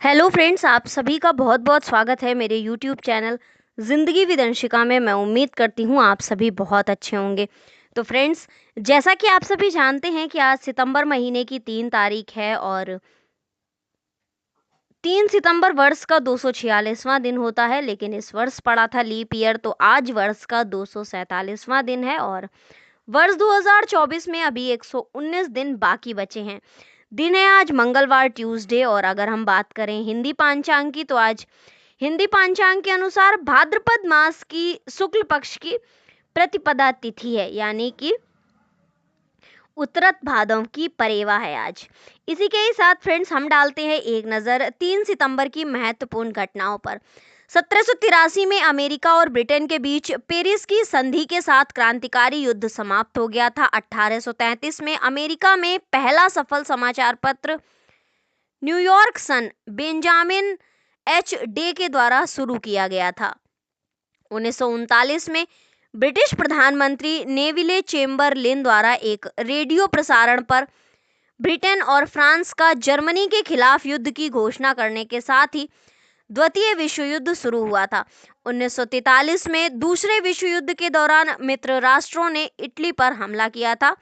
Hello friends, आप सभी का बहुत बहुत स्वागत है मेरे यूट्यूब चैनल ज़िंदगी विद अंशिका में। मैं उम्मीद करती हूँ आप सभी बहुत अच्छे होंगे। तो फ्रेंड्स, जैसा कि आप सभी जानते हैं कि आज सितंबर महीने की 3 तारीख है और 3 सितंबर वर्ष का 246वां दिन होता है। लेकिन इस वर्ष पड़ा था लीप ईयर, तो आज वर्ष का 247वां दिन है और वर्ष 2024 में अभी 119 दिन बाकी बचे हैं। दिन है आज मंगलवार, ट्यूसडे। और अगर हम बात करें हिंदी पांचांग की, तो आज हिंदी पांचांग के अनुसार भाद्रपद मास की शुक्ल पक्ष की प्रतिपदा तिथि है, यानी कि उत्तरत भादव की परेवा है आज। इसी के ही साथ फ्रेंड्स, हम डालते हैं एक नज़र 3 सितंबर की महत्वपूर्ण घटनाओं पर। 1783 में अमेरिका और ब्रिटेन के बीच पेरिस की संधि के साथ क्रांतिकारी युद्ध समाप्त हो गया था। 1833 में अमेरिका में पहला सफल समाचार पत्र न्यूयॉर्क सन बेंजामिन एच डे के द्वारा शुरू किया गया था। 1939 में ब्रिटिश प्रधानमंत्री नेविले चेम्बरलिन द्वारा एक रेडियो प्रसारण पर ब्रिटेन और फ्रांस का जर्मनी के खिलाफ युद्ध की घोषणा करने के साथ ही द्वितीय विश्व युद्ध शुरू हुआ था। 1943 में दूसरे विश्व युद्ध के दौरान मित्र राष्ट्रों ने इटली पर हमला किया था।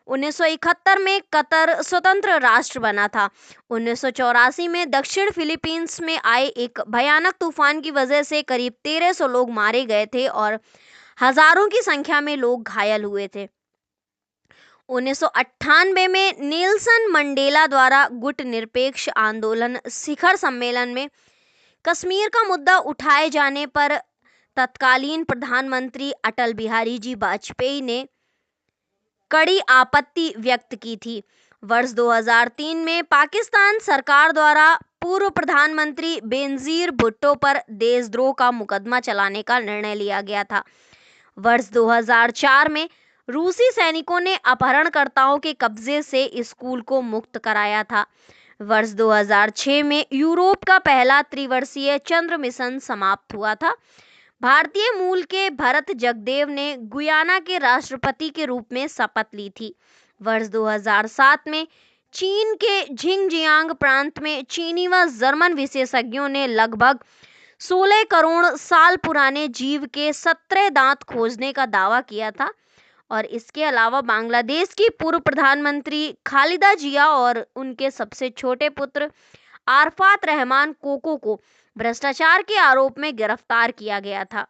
1971 में कतर स्वतंत्र राष्ट्र बना था। 1984 में दक्षिण फिलीपींस में आए एक भयानक तूफान की वजह से करीब 1300 लोग मारे गए थे और हजारों की संख्या में लोग घायल हुए थे। 1998 में नेल्सन मंडेला द्वारा गुट निरपेक्ष आंदोलन शिखर सम्मेलन में कश्मीर का मुद्दा उठाए जाने पर तत्कालीन प्रधानमंत्री अटल बिहारी जी वाजपेयी ने कड़ी आपत्ति व्यक्त की थी। वर्ष 2003 में पाकिस्तान सरकार द्वारा पूर्व प्रधानमंत्री बेनजीर भुट्टो पर देशद्रोह का मुकदमा चलाने का निर्णय लिया गया था। वर्ष 2004 में रूसी सैनिकों ने अपहरणकर्ताओं के कब्जे से स्कूल को मुक्त कराया था। वर्ष 2006 में यूरोप का पहला त्रिवर्षीय चंद्र मिशन समाप्त हुआ था। भारतीय मूल के भरत जगदेव ने गुयाना के राष्ट्रपति के रूप में शपथ ली थी। वर्ष 2007 में चीन के झिंगजियांग प्रांत में चीनी व जर्मन विशेषज्ञों ने लगभग 16 करोड़ साल पुराने जीव के 17 दांत खोजने का दावा किया था। और इसके अलावा बांग्लादेश की पूर्व प्रधानमंत्री खालिदा जिया और उनके सबसे छोटे पुत्र आरफात रहमान कोको को भ्रष्टाचार के आरोप में गिरफ्तार किया गया था।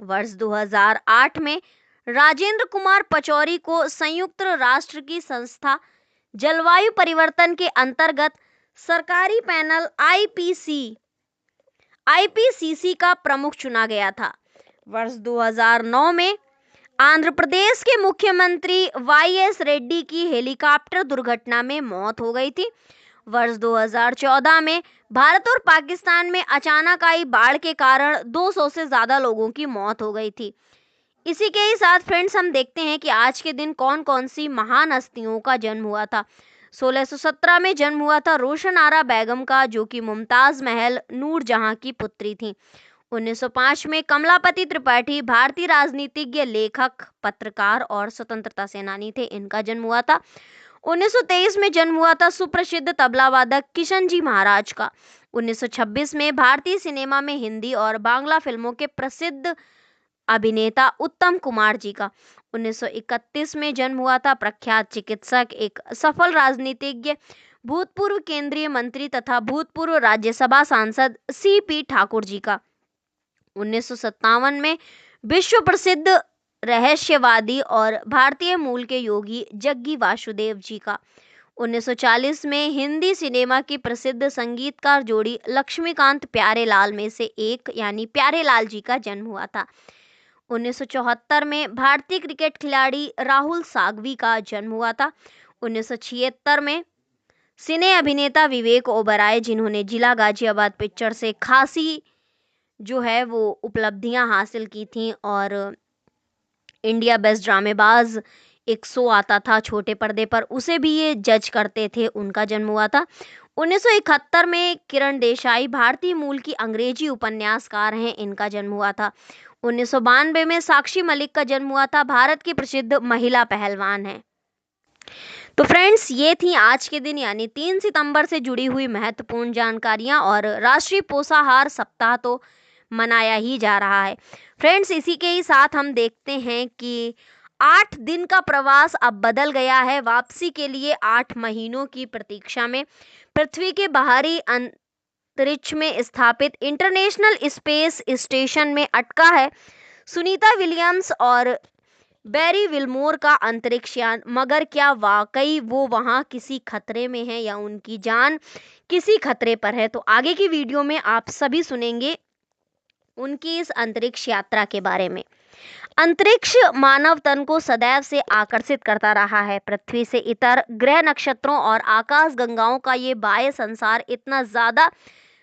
वर्ष 2008 में राजेंद्र कुमार पचौरी को संयुक्त राष्ट्र की संस्था जलवायु परिवर्तन के अंतर्गत सरकारी पैनल आईपीसीसी का प्रमुख चुना गया था। वर्ष 2009 में आंध्र प्रदेश के मुख्यमंत्री वाईएस रेड्डी की हेलीकॉप्टर दुर्घटना में मौत हो गई थी। वर्ष 2014 में भारत और पाकिस्तान में अचानक आई बाढ़ के कारण 200 से ज्यादा लोगों की मौत हो गई थी। इसी के ही साथ फ्रेंड्स, हम देखते हैं कि आज के दिन कौन कौन सी महान हस्तियों का जन्म हुआ था। 1617 में जन्म हुआ था रोशन आरा बेगम का, जो कि मुमताज महल नूरजहां की पुत्री थी। 1905 में कमलापति त्रिपाठी भारतीय राजनीतिज्ञ, लेखक, पत्रकार और स्वतंत्रता सेनानी थे, इनका जन्म हुआ था। 1923 में जन्म हुआ था सुप्रसिद्ध तबला वादक किशन जी महाराज का। 1926 में भारतीय सिनेमा में हिंदी और बांग्ला फिल्मों के प्रसिद्ध अभिनेता उत्तम कुमार जी का। 1931 में जन्म हुआ था प्रख्यात चिकित्सक, एक सफल राजनीतिज्ञ, भूतपूर्व केंद्रीय मंत्री तथा भूतपूर्व राज्यसभा सांसद सीपी ठाकुर जी का। 1957 में विश्व प्रसिद्ध रहस्यवादी और भारतीय मूल के योगी जग्गी वासुदेव जी का। 1940 में हिंदी सिनेमा की प्रसिद्ध संगीतकार जोड़ी लक्ष्मीकांत प्यारेलाल में से एक, यानी प्यारेलाल जी का जन्म हुआ था। 1974 में भारतीय क्रिकेट खिलाड़ी राहुल सागवी का जन्म हुआ था। 1976 में सिने अभिनेता विवेक ओबराय, जिन्होंने जिला गाजियाबाद पिक्चर से खासी जो है वो उपलब्धियां हासिल की थी, और इंडिया बेस्ट ड्रामेबाज एक शो आता था छोटे पर्दे पर, उसे भी ये जज करते थे, उनका जन्म हुआ था। 1971 में किरण देसाई भारतीय मूल की अंग्रेजी उपन्यासकार हैं, इनका जन्म हुआ था। 1992 में साक्षी मलिक का जन्म हुआ था, भारत की प्रसिद्ध महिला पहलवान हैं। तो फ्रेंड्स, ये थी आज के दिन यानी 3 सितंबर से जुड़ी हुई महत्वपूर्ण जानकारियां। और राष्ट्रीय पोषाहार सप्ताह तो मनाया ही जा रहा है। फ्रेंड्स, इसी के ही साथ हम देखते हैं कि 8 दिन का प्रवास अब बदल गया है। वापसी के लिए 8 महीनों की प्रतीक्षा में पृथ्वी के बाहरी अंतरिक्ष में स्थापित इंटरनेशनल स्पेस स्टेशन में अटका है सुनीता विलियम्स और बैरी विल्मोर का अंतरिक्ष यान। मगर क्या वाकई वो वहां किसी खतरे में है या उनकी जान किसी खतरे पर है? तो आगे की वीडियो में आप सभी सुनेंगे उनकी इस अंतरिक्ष यात्रा के बारे में। अंतरिक्ष मानव तन को सदैव से आकर्षित करता रहा है। पृथ्वी से इतर ग्रह, नक्षत्रों और आकाश गंगाओं का ये बाह्य संसार इतना ज्यादा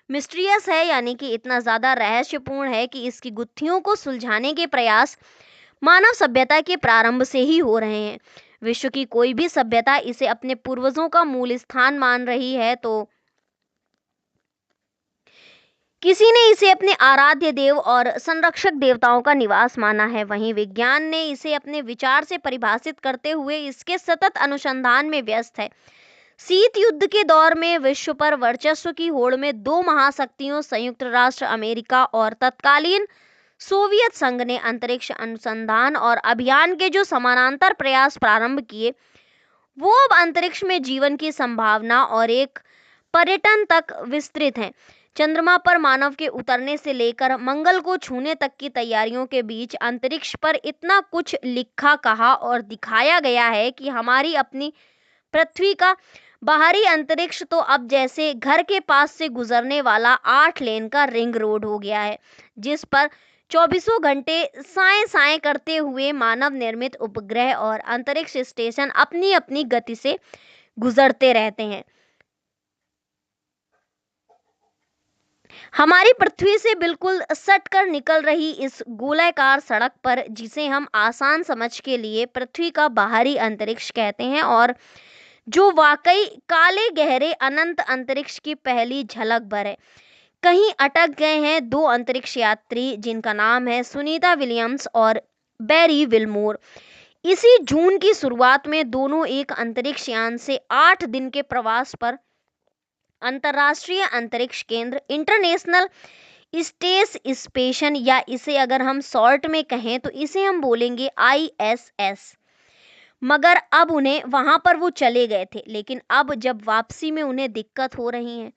मिस्टीरियस है, यानी कि इतना ज्यादा रहस्यपूर्ण है कि इसकी गुत्थियों को सुलझाने के प्रयास मानव सभ्यता के प्रारंभ से ही हो रहे हैं। विश्व की कोई भी सभ्यता इसे अपने पूर्वजों का मूल स्थान मान रही है, तो किसी ने इसे अपने आराध्य देव और संरक्षक देवताओं का निवास माना है। वहीं विज्ञान ने इसे अपने विचार से परिभाषित करते हुए इसके सतत अनुसंधान में व्यस्त है। शीत युद्ध के दौर में विश्व पर वर्चस्व की होड़ में 2 महाशक्तियों संयुक्त राष्ट्र अमेरिका और तत्कालीन सोवियत संघ ने अंतरिक्ष अनुसंधान और अभियान के जो समानांतर प्रयास प्रारंभ किए, वो अब अंतरिक्ष में जीवन की संभावना और एक पर्यटन तक विस्तृत हैं। चंद्रमा पर मानव के उतरने से लेकर मंगल को छूने तक की तैयारियों के बीच अंतरिक्ष पर इतना कुछ लिखा, कहा और दिखाया गया है कि हमारी अपनी पृथ्वी का बाहरी अंतरिक्ष तो अब जैसे घर के पास से गुजरने वाला 8 लेन का रिंग रोड हो गया है, जिस पर 24 घंटे साए साए करते हुए मानव निर्मित उपग्रह और अंतरिक्ष स्टेशन अपनी अपनी गति से गुजरते रहते हैं। हमारी पृथ्वी से बिल्कुल सट कर निकल रही इस गोलाकार सड़क पर, जिसे हम आसान समझ के लिए पृथ्वी का बाहरी अंतरिक्ष कहते हैं और जो वाकई काले गहरे अनंत अंतरिक्ष की पहली झलक भर है, कहीं अटक गए हैं 2 अंतरिक्ष यात्री जिनका नाम है सुनीता विलियम्स और बैरी विल्मोर। इसी जून की शुरुआत में दोनों एक अंतरिक्ष यान से 8 दिन के प्रवास पर अंतरराष्ट्रीय अंतरिक्ष केंद्र इंटरनेशनल स्पेस स्टेशन, या इसे अगर हम शॉर्ट में कहें तो इसे हम बोलेंगे ISS। मगर अब उन्हें वहां पर वो चले गए थे, लेकिन अब जब वापसी में उन्हें दिक्कत हो रही है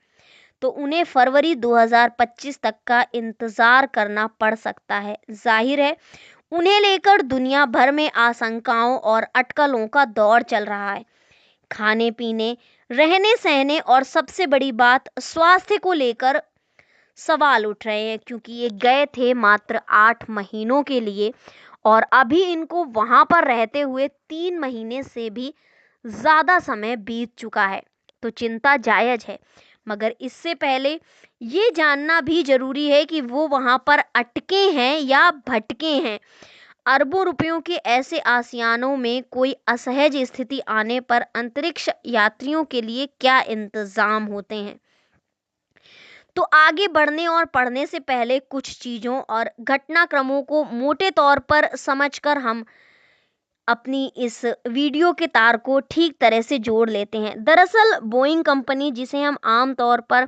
तो उन्हें फरवरी 2025 तक का इंतजार करना पड़ सकता है। जाहिर है, उन्हें लेकर दुनिया भर में आशंकाओं और अटकलों का दौर चल रहा है। खाने पीने, रहने सहने और सबसे बड़ी बात स्वास्थ्य को लेकर सवाल उठ रहे हैं, क्योंकि ये गए थे मात्र 8 महीनों के लिए और अभी इनको वहां पर रहते हुए 3 महीने से भी ज्यादा समय बीत चुका है। तो चिंता जायज है, मगर इससे पहले ये जानना भी जरूरी है कि वो वहां पर अटके हैं या भटके हैं। अरबों रुपयों के ऐसे आसियानों में कोई असहज स्थिति आने पर अंतरिक्ष यात्रियों के लिए क्या इंतजाम होते हैं? तो आगे बढ़ने और पढ़ने से पहले कुछ चीजों और घटनाक्रमों को मोटे तौर पर समझकर हम अपनी इस वीडियो के तार को ठीक तरह से जोड़ लेते हैं। दरअसल बोइंग कंपनी, जिसे हम आम तौर पर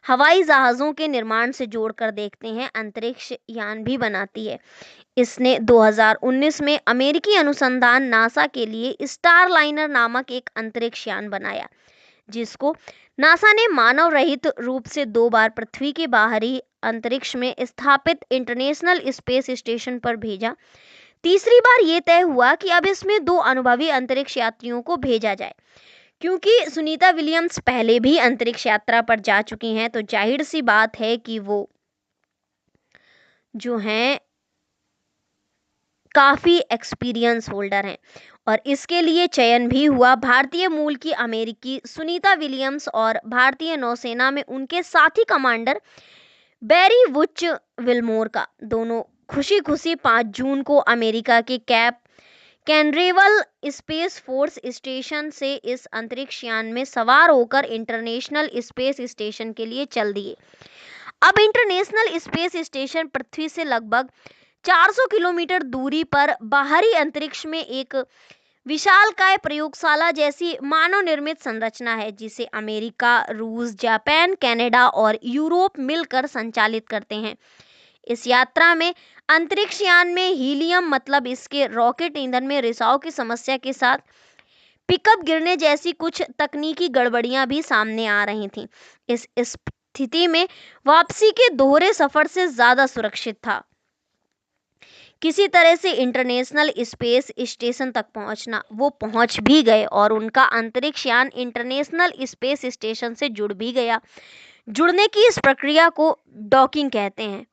हवाई जहाज़ों के निर्माण से जोड़कर देखते हैं, अंतरिक्ष यान भी बनाती है। इसने 2019 में अमेरिकी अनुसंधान नासा के लिए स्टारलाइनर नामक एक अंतरिक्ष यान बनाया, जिसको नासा ने मानव रहित रूप से 2 बार पृथ्वी के बाहरी अंतरिक्ष में स्थापित इंटरनेशनल स्पेस स्टेशन पर भेजा। तीसरी बार ये तय हुआ कि अब इसमें 2 अनुभवी अंतरिक्ष यात्रियों को भेजा जाए। क्योंकि सुनीता विलियम्स पहले भी अंतरिक्ष यात्रा पर जा चुकी हैं, तो जाहिर सी बात है कि वो जो हैं काफ़ी एक्सपीरियंस होल्डर हैं और इसके लिए चयन भी हुआ भारतीय मूल की अमेरिकी सुनीता विलियम्स और भारतीय नौसेना में उनके साथी कमांडर बैरी वुच विल्मोर का। दोनों खुशी खुशी 5 जून को अमेरिका के कैप कैनरेवल स्पेस फोर्स स्टेशन से इस अंतरिक्ष यान में सवार होकर इंटरनेशनल स्पेस स्टेशन के लिए चल दिए। अब इंटरनेशनल स्पेस स्टेशन पृथ्वी से लगभग 400 किलोमीटर दूरी पर बाहरी अंतरिक्ष में एक विशालकाय प्रयोगशाला जैसी मानव निर्मित संरचना है जिसे अमेरिका, रूस, जापान, कनाडा और यूरोप मिलकर संचालित करते हैं। इस यात्रा में अंतरिक्ष यान में हीलियम मतलब इसके रॉकेट ईंधन में रिसाव की समस्या के साथ पिकअप गिरने जैसी कुछ तकनीकी गड़बड़ियां भी सामने आ रही थीं। इस स्थिति में वापसी के दोहरे सफर से ज्यादा सुरक्षित था किसी तरह से इंटरनेशनल स्पेस स्टेशन तक पहुंचना। वो पहुंच भी गए और उनका अंतरिक्ष यान इंटरनेशनल स्पेस स्टेशन से जुड़ भी गया। जुड़ने की इस प्रक्रिया को डॉकिंग कहते हैं।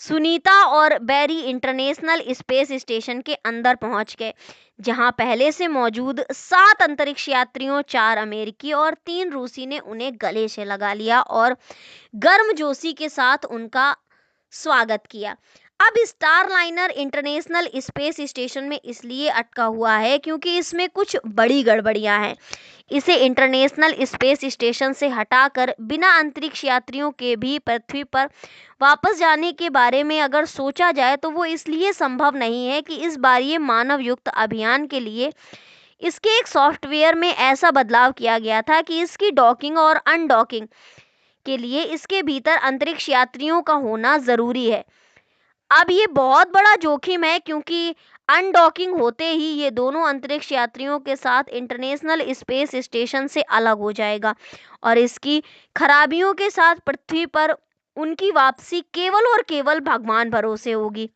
सुनीता और बैरी इंटरनेशनल स्पेस स्टेशन के अंदर पहुंच गए, जहां पहले से मौजूद 7 अंतरिक्ष यात्रियों, 4 अमेरिकी और 3 रूसी ने उन्हें गले से लगा लिया और गर्मजोशी के साथ उनका स्वागत किया। अब स्टारलाइनर इंटरनेशनल स्पेस स्टेशन में इसलिए अटका हुआ है क्योंकि इसमें कुछ बड़ी गड़बड़ियां हैं। इसे इंटरनेशनल स्पेस स्टेशन से हटाकर बिना अंतरिक्ष यात्रियों के भी पृथ्वी पर वापस जाने के बारे में अगर सोचा जाए तो वो इसलिए संभव नहीं है कि इस बार ये मानव युक्त अभियान के लिए इसके एक सॉफ्टवेयर में ऐसा बदलाव किया गया था कि इसकी डॉकिंग और अनडॉकिंग के लिए इसके भीतर अंतरिक्ष यात्रियों का होना जरूरी है। अब ये बहुत बड़ा जोखिम है क्योंकि अनडॉकिंग होते ही ये दोनों अंतरिक्ष यात्रियों के साथ इंटरनेशनल स्पेस स्टेशन से अलग हो जाएगा और इसकी खराबियों के साथ पृथ्वी पर उनकी वापसी केवल और केवल भगवान भरोसे होगी।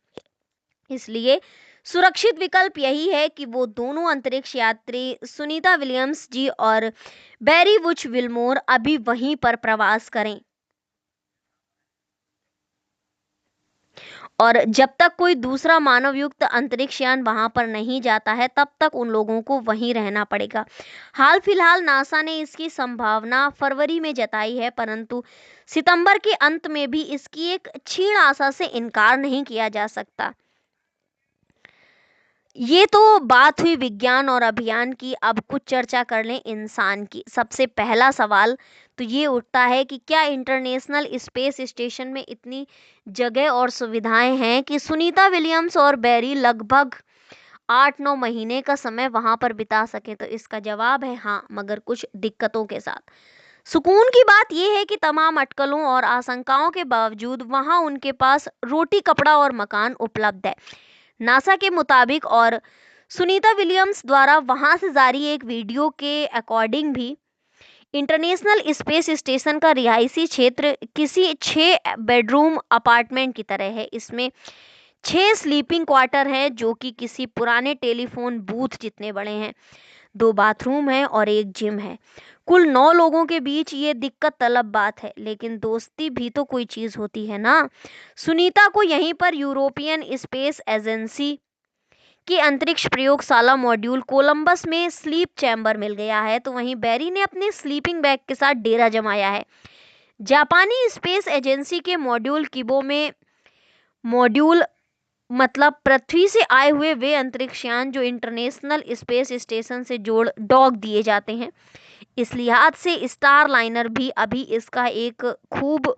इसलिए सुरक्षित विकल्प यही है कि वो दोनों अंतरिक्ष यात्री सुनीता विलियम्स जी और बैरी वुच विलमोर अभी वहीं पर प्रवास करें और जब तक कोई दूसरा मानव युक्त अंतरिक्ष यान वहां पर नहीं जाता है तब तक उन लोगों को वहीं रहना पड़ेगा। हाल फिलहाल नासा ने इसकी संभावना फरवरी में जताई है, परंतु सितंबर के अंत में भी इसकी एक क्षीण आशा से इनकार नहीं किया जा सकता। ये तो बात हुई विज्ञान और अभियान की। अब कुछ चर्चा कर लें इंसान की। सबसे पहला सवाल तो ये उठता है कि क्या इंटरनेशनल स्पेस स्टेशन में इतनी जगह और सुविधाएं हैं कि सुनीता विलियम्स और बैरी लगभग 8-9 महीने का समय वहां पर बिता सके? तो इसका जवाब है हाँ, मगर कुछ दिक्कतों के साथ। सुकून की बात यह है कि तमाम अटकलों और आशंकाओं के बावजूद वहां उनके पास रोटी, कपड़ा और मकान उपलब्ध है। नासा के मुताबिक और सुनीता विलियम्स द्वारा वहां से जारी एक वीडियो के अकॉर्डिंग भी इंटरनेशनल स्पेस स्टेशन का रिहायशी क्षेत्र किसी 6 बेडरूम अपार्टमेंट की तरह है। इसमें 6 स्लीपिंग क्वार्टर हैं जो कि किसी पुराने टेलीफोन बूथ जितने बड़े हैं। 2 बाथरूम है और एक जिम है। कुल 9 लोगों के बीच ये दिक्कत तलब बात है, लेकिन दोस्ती भी तो कोई चीज होती है ना। सुनीता को यहीं पर यूरोपियन स्पेस एजेंसी की अंतरिक्ष प्रयोगशाला मॉड्यूल कोलंबस में स्लीप चैम्बर मिल गया है, तो वहीं बैरी ने अपने स्लीपिंग बैग के साथ डेरा जमाया है। जापानी स्पेस एजेंसी के मॉड्यूल किबो में मॉड्यूल मतलब पृथ्वी से आए हुए वे अंतरिक्ष यान जो इंटरनेशनल स्पेस स्टेशन से जोड़ डॉक दिए जाते हैं। इस लिहाज से स्टार लाइनर भी अभी इसका एक खूब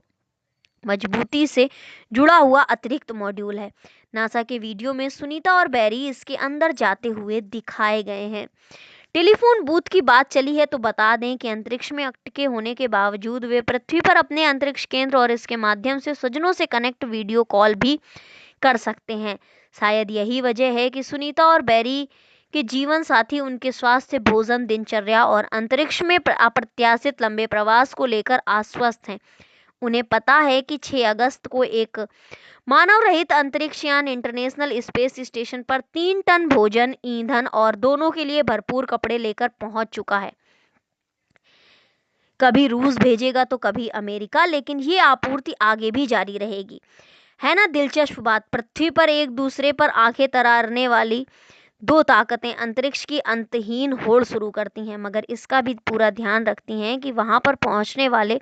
मजबूती से जुड़ा हुआ अतिरिक्त मॉड्यूल है। नासा के वीडियो में सुनीता और बैरी इसके अंदर जाते हुए दिखाए गए हैं। टेलीफोन बूथ की बात चली है तो बता दें कि अंतरिक्ष में अटके होने के बावजूद वे पृथ्वी पर अपने अंतरिक्ष केंद्र और इसके माध्यम से स्वजनों से कनेक्ट वीडियो कॉल भी कर सकते हैं। शायद यही वजह है कि सुनीता और बैरी के जीवन साथी उनके स्वास्थ्य, भोजन, दिनचर्या और अंतरिक्ष में अप्रत्याशित लंबे प्रवास को लेकर आश्वस्त हैं। उन्हें पता है कि 6 अगस्त को एक मानव रहित अंतरिक्ष यान इंटरनेशनल स्पेस स्टेशन पर 3 टन भोजन, ईंधन और दोनों के लिए भरपूर कपड़े लेकर पहुंच चुका है। कभी रूस भेजेगा तो कभी अमेरिका, लेकिन ये आपूर्ति आगे भी जारी रहेगी। है ना दिलचस्प बात। पृथ्वी पर एक दूसरे पर आंखें तरारने वाली 2 ताकतें अंतरिक्ष की अंतहीन होड़ शुरू करती हैं, मगर इसका भी पूरा ध्यान रखती हैं कि वहां पर पहुंचने वाले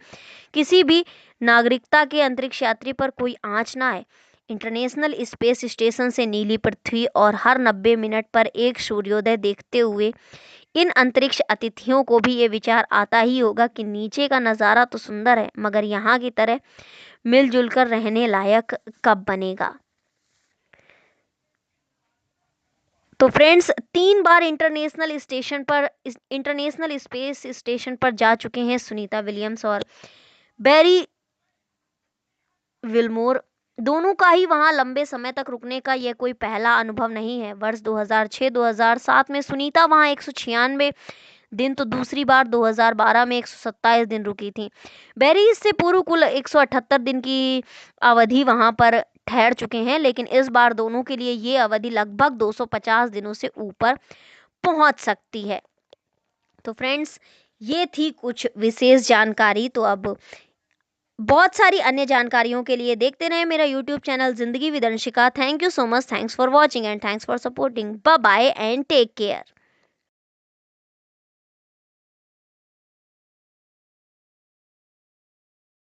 किसी भी नागरिकता के अंतरिक्ष यात्री पर कोई आंच ना आए। इंटरनेशनल स्पेस स्टेशन से नीली पृथ्वी और हर 90 मिनट पर एक सूर्योदय देखते हुए इन अंतरिक्ष अतिथियों को भी ये विचार आता ही होगा कि नीचे का नज़ारा तो सुंदर है, मगर यहाँ की तरह मिलजुल कर रहने लायक कब बनेगा। तो फ्रेंड्स 3 बार इंटरनेशनल स्पेस स्टेशन पर जा चुके हैं सुनीता विलियम्स और बैरी विल्मोर। दोनों का ही वहां लंबे समय तक रुकने का यह कोई पहला अनुभव नहीं है। वर्ष 2006-2007 में सुनीता वहां 196 दिन तो दूसरी बार 2012 में 127 दिन रुकी थी। बैरी इससे पूर्व कुल 178 दिन की अवधि वहां पर ठहर चुके हैं, लेकिन इस बार दोनों के लिए ये अवधि लगभग 250 दिनों से ऊपर पहुंच सकती है। तो फ्रेंड्स ये थी कुछ विशेष जानकारी। तो अब बहुत सारी अन्य जानकारियों के लिए देखते रहें मेरा YouTube channel Zindagi with Anshika. Thank you so much, thanks for watching and thanks for supporting. Bye bye and take care.